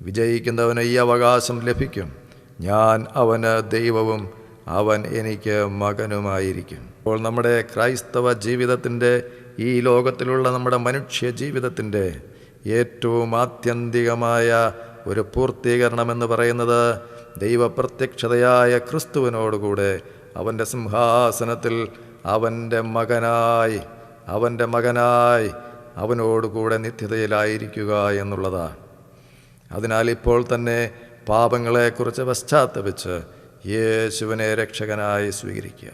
വിജയിക്കുന്നവന് ഈ അവകാശം ലഭിക്കും. ഞാൻ അവന് ദൈവവും അവൻ എനിക്ക് മകനുമായിരിക്കും. അപ്പോൾ നമ്മുടെ ക്രൈസ്തവ ജീവിതത്തിൻ്റെ, ഈ ലോകത്തിലുള്ള നമ്മുടെ മനുഷ്യ ജീവിതത്തിൻ്റെ ഏറ്റവും ആത്യന്തികമായ ഒരു പൂർത്തീകരണമെന്ന് പറയുന്നത് ദൈവപ്രത്യക്ഷതയായ ക്രിസ്തുവിനോടുകൂടെ അവൻ്റെ സിംഹാസനത്തിൽ അവൻ്റെ മകനായി അവനോടുകൂടെ നിത്യതയിലായിരിക്കുക എന്നുള്ളതാണ്. അതിനാൽ ഇപ്പോൾ തന്നെ പാപങ്ങളെക്കുറിച്ച് പശ്ചാത്തപിച്ച് യേശുവിനെ രക്ഷകനായി സ്വീകരിക്കുക.